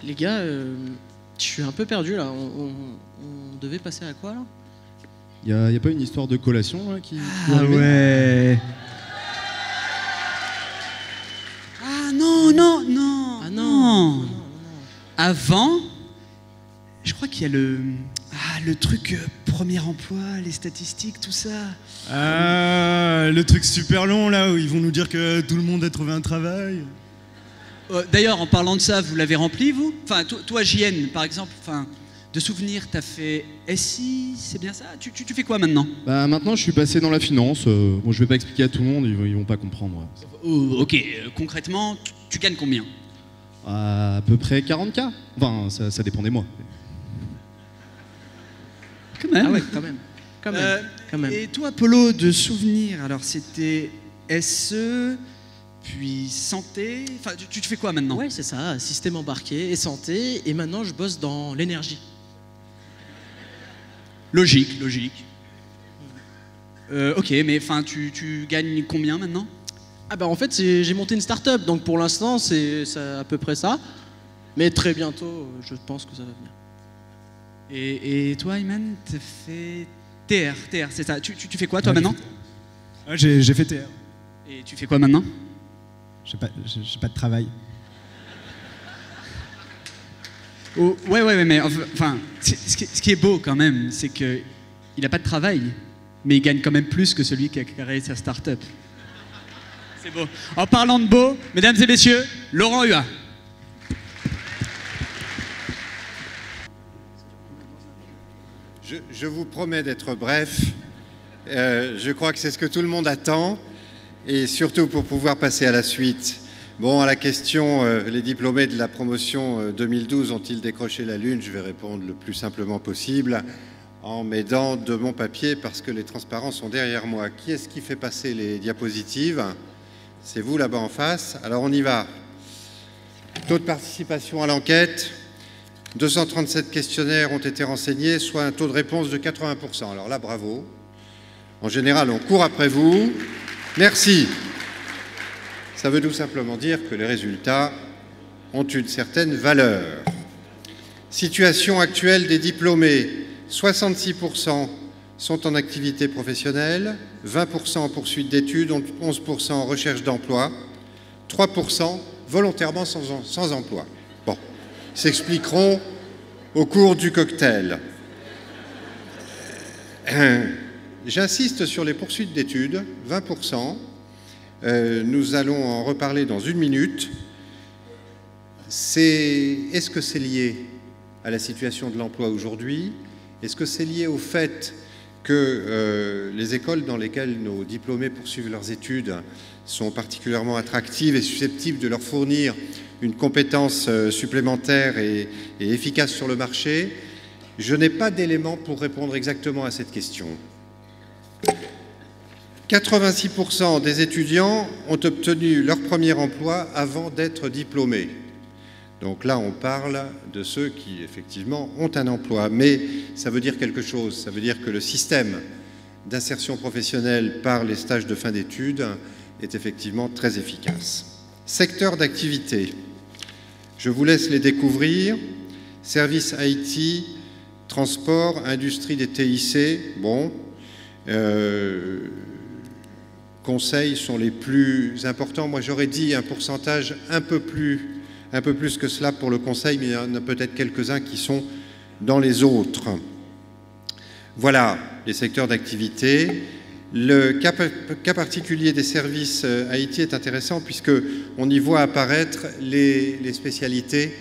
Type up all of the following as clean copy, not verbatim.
Les gars, je suis un peu perdu là. On devait passer à quoi là? Y a pas une histoire de collation là, qui Ah ouais. Ah non, non, non. Ah non. Avant, je crois qu'il y a le truc premier emploi, les statistiques, tout ça. Ah, le truc super long là où ils vont nous dire que tout le monde a trouvé un travail. D'ailleurs, en parlant de ça, vous l'avez rempli, vous? Enfin, toi, JN, par exemple, enfin, de souvenir, t'as fait SI, c'est bien ça? Tu fais quoi maintenant? Bah maintenant je suis passé dans la finance. Bon, je vais pas expliquer à tout le monde, ils vont pas comprendre. Ouais. Oh, ok, concrètement, tu gagnes combien? À peu près 40K. Enfin, ça dépend des mois. Quand même. Ah ouais, quand même. Quand même. Et toi, Polo, de souvenir, alors c'était SE, puis santé, enfin, tu fais quoi maintenant? Ouais, c'est ça, système embarqué et santé. Et maintenant, je bosse dans l'énergie. Logique. Ok, mais enfin, tu gagnes combien maintenant? Ah bah en fait, j'ai monté une start-up, donc pour l'instant, c'est à peu près ça. Mais très bientôt, je pense que ça va venir. Et toi, Iman, t'as fait TR, c'est ça. Tu fais quoi, toi, maintenant? J'ai fait TR. Et tu fais quoi maintenant? J'ai pas de travail. Oh, ouais, mais enfin, ce qui est beau quand même, c'est qu'il n'a pas de travail, mais il gagne quand même plus que celui qui a créé sa start-up. C'est beau. En parlant de beau, mesdames et messieurs, Laurent Hua. Je vous promets d'être bref. Je crois que c'est ce que tout le monde attend, et surtout pour pouvoir passer à la suite. Bon, à la question, les diplômés de la promotion 2012 ont-ils décroché la Lune? Je vais répondre le plus simplement possible en m'aidant de mon papier parce que les transparents sont derrière moi. Qui est-ce qui fait passer les diapositives? C'est vous là-bas en face. Alors on y va. Taux de participation à l'enquête. 237 questionnaires ont été renseignés, soit un taux de réponse de 80%. Alors là, bravo. En général, on court après vous. Merci. Ça veut tout simplement dire que les résultats ont une certaine valeur. Situation actuelle des diplômés. 66% sont en activité professionnelle, 20% en poursuite d'études, 11% en recherche d'emploi, 3% volontairement sans emploi. Bon, ils s'expliqueront au cours du cocktail. J'insiste sur les poursuites d'études, 20%. Nous allons en reparler dans une minute. Est-ce que c'est lié à la situation de l'emploi aujourd'hui? Est-ce que c'est lié au fait que les écoles dans lesquelles nos diplômés poursuivent leurs études sont particulièrement attractives et susceptibles de leur fournir une compétence supplémentaire et efficace sur le marché? Je n'ai pas d'éléments pour répondre exactement à cette question. 86% des étudiants ont obtenu leur premier emploi avant d'être diplômés. Donc là, on parle de ceux qui, effectivement, ont un emploi. Mais ça veut dire quelque chose. Ça veut dire que le système d'insertion professionnelle par les stages de fin d'études est effectivement très efficace. Secteur d'activité. Je vous laisse les découvrir. Services IT, transport, industrie des TIC. Bon. Conseils sont les plus importants. Moi, j'aurais dit un pourcentage un peu plus que cela pour le conseil, mais il y en a peut-être quelques-uns qui sont dans les autres. Voilà les secteurs d'activité. Le cas particulier des services IT est intéressant puisqu'on y voit apparaître les spécialités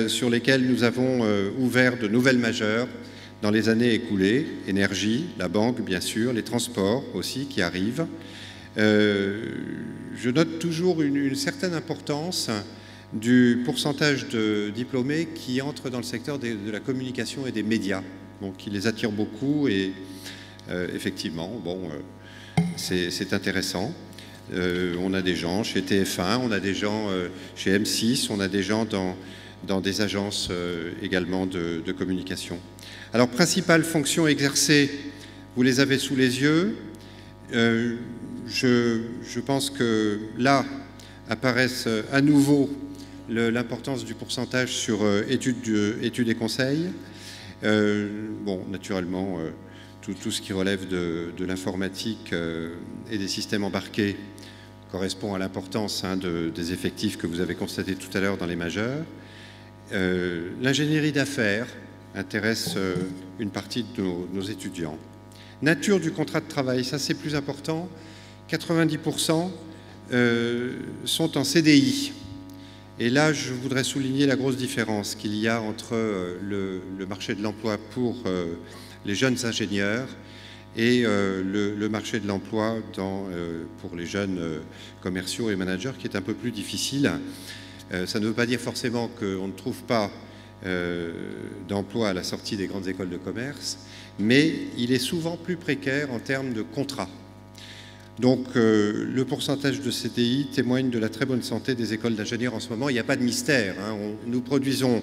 sur lesquelles nous avons ouvert de nouvelles majeures dans les années écoulées. Énergie, la banque bien sûr, les transports aussi qui arrivent. Je note toujours une certaine importance du pourcentage de diplômés qui entrent dans le secteur de la communication et des médias, donc qui les attire beaucoup et effectivement, bon, c'est intéressant. On a des gens chez TF1, on a des gens chez M6, on a des gens dans des agences également de communication. Alors, principales fonctions exercées, vous les avez sous les yeux. Je pense que là apparaissent à nouveau l'importance du pourcentage sur études et conseils. Bon, naturellement, tout ce qui relève de l'informatique et des systèmes embarqués correspond à l'importance des effectifs que vous avez constaté tout à l'heure dans les majeurs. L'ingénierie d'affaires intéresse une partie de nos étudiants. Nature du contrat de travail, ça c'est plus important. 90% sont en CDI. Et là, je voudrais souligner la grosse différence qu'il y a entre le marché de l'emploi pour les jeunes ingénieurs et le marché de l'emploi pour les jeunes commerciaux et managers, qui est un peu plus difficile. Ça ne veut pas dire forcément qu'on ne trouve pas d'emploi à la sortie des grandes écoles de commerce, mais il est souvent plus précaire en termes de contrat. Donc le pourcentage de CDI témoigne de la très bonne santé des écoles d'ingénieurs en ce moment. Il n'y a pas de mystère, hein. Nous produisons,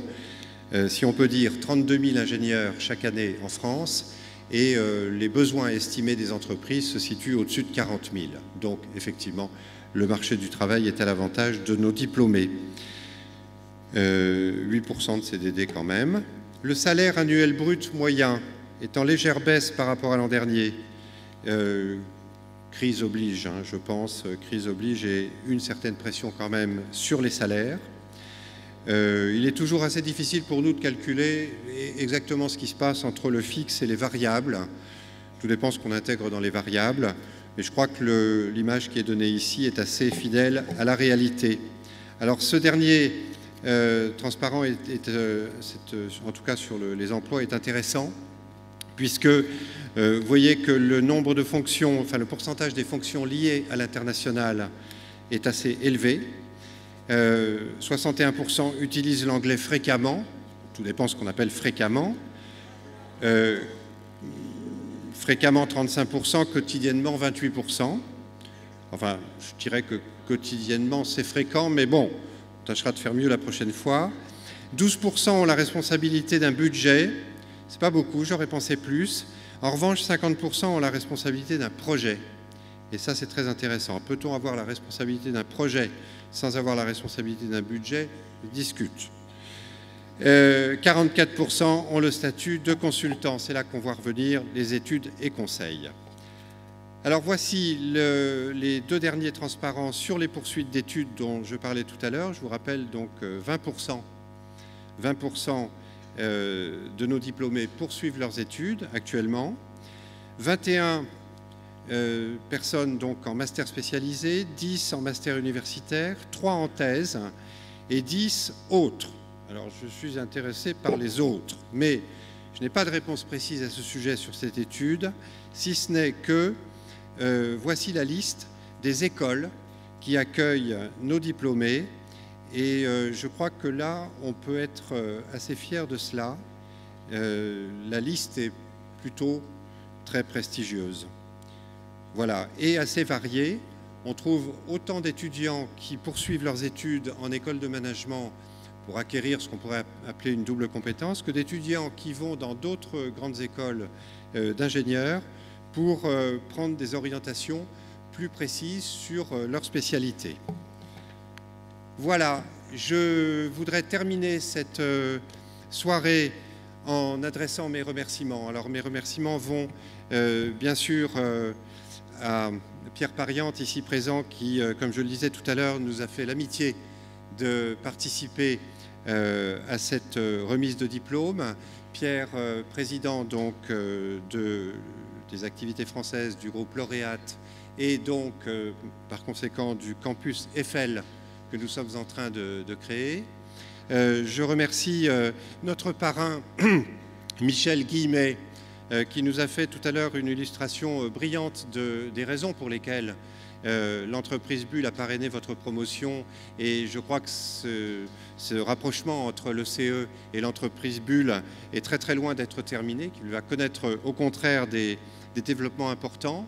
si on peut dire, 32 000 ingénieurs chaque année en France, et les besoins estimés des entreprises se situent au-dessus de 40 000. Donc effectivement, le marché du travail est à l'avantage de nos diplômés. 8% de CDD quand même. Le salaire annuel brut moyen est en légère baisse par rapport à l'an dernier. Crise oblige, hein, je pense, crise oblige, et une certaine pression quand même sur les salaires. Il est toujours assez difficile pour nous de calculer exactement ce qui se passe entre le fixe et les variables. Tout dépend ce qu'on intègre dans les variables. Mais je crois que l'image qui est donnée ici est assez fidèle à la réalité. Alors ce dernier transparent, en tout cas sur les emplois, est intéressant, puisque vous voyez que le nombre de fonctions, enfin le pourcentage des fonctions liées à l'international est assez élevé. 61% utilisent l'anglais fréquemment, tout dépend ce qu'on appelle fréquemment. Fréquemment 35%, quotidiennement 28%. Enfin, je dirais que quotidiennement c'est fréquent, mais bon, on tâchera de faire mieux la prochaine fois. 12% ont la responsabilité d'un budget, c'est pas beaucoup, j'aurais pensé plus. En revanche, 50% ont la responsabilité d'un projet. Et ça, c'est très intéressant. Peut-on avoir la responsabilité d'un projet sans avoir la responsabilité d'un budget? Je discute. 44% ont le statut de consultant. C'est là qu'on voit revenir les études et conseils. Alors voici les deux derniers transparents sur les poursuites d'études dont je parlais tout à l'heure. Je vous rappelle donc 20% de nos diplômés poursuivent leurs études actuellement. 21 personnes donc en master spécialisé, 10 en master universitaire, 3 en thèse et 10 autres. Alors je suis intéressé par les autres, mais je n'ai pas de réponse précise à ce sujet sur cette étude, si ce n'est que voici la liste des écoles qui accueillent nos diplômés. Et je crois que là, on peut être assez fier de cela. La liste est plutôt très prestigieuse. Voilà, et assez variée. On trouve autant d'étudiants qui poursuivent leurs études en école de management pour acquérir ce qu'on pourrait appeler une double compétence, que d'étudiants qui vont dans d'autres grandes écoles d'ingénieurs pour prendre des orientations plus précises sur leur spécialité. Voilà, je voudrais terminer cette soirée en adressant mes remerciements. Alors mes remerciements vont bien sûr à Pierre Pariante, ici présent, qui, comme je le disais tout à l'heure, nous a fait l'amitié de participer à cette remise de diplôme. Pierre, président donc des activités françaises du groupe Lauréate et donc par conséquent du campus Eiffel que nous sommes en train de créer. Je remercie notre parrain Michel Guillemet qui nous a fait tout à l'heure une illustration brillante des raisons pour lesquelles l'entreprise Bull a parrainé votre promotion, et je crois que ce rapprochement entre le CE et l'entreprise Bull est très très loin d'être terminé, qu'il va connaître au contraire des développements importants.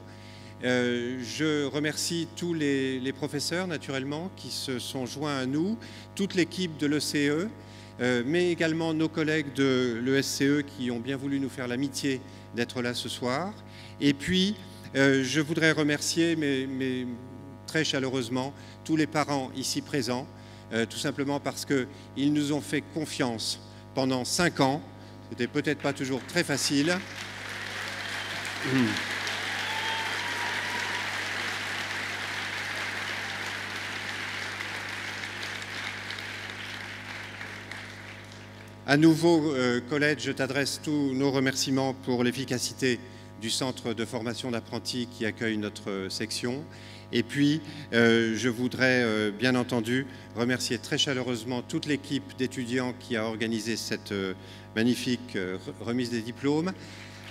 Je remercie tous les professeurs, naturellement, qui se sont joints à nous, toute l'équipe de l'ECE, mais également nos collègues de l'ESCE qui ont bien voulu nous faire l'amitié d'être là ce soir. Et puis, je voudrais remercier, mais très chaleureusement, tous les parents ici présents tout simplement parce qu'ils nous ont fait confiance pendant 5 ans. C'était peut-être pas toujours très facile. À nouveau, Colette, je t'adresse tous nos remerciements pour l'efficacité du centre de formation d'apprentis qui accueille notre section. Et puis, je voudrais bien entendu remercier très chaleureusement toute l'équipe d'étudiants qui a organisé cette magnifique remise des diplômes.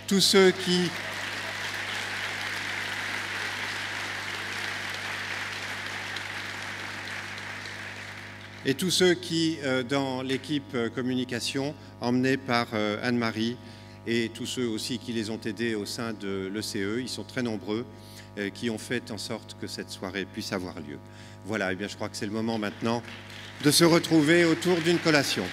Tous ceux qui... Et tous ceux qui, dans l'équipe communication, emmenée par Anne-Marie, et tous ceux aussi qui les ont aidés au sein de l'ECE, ils sont très nombreux, qui ont fait en sorte que cette soirée puisse avoir lieu. Voilà, et bien je crois que c'est le moment maintenant de se retrouver autour d'une collation.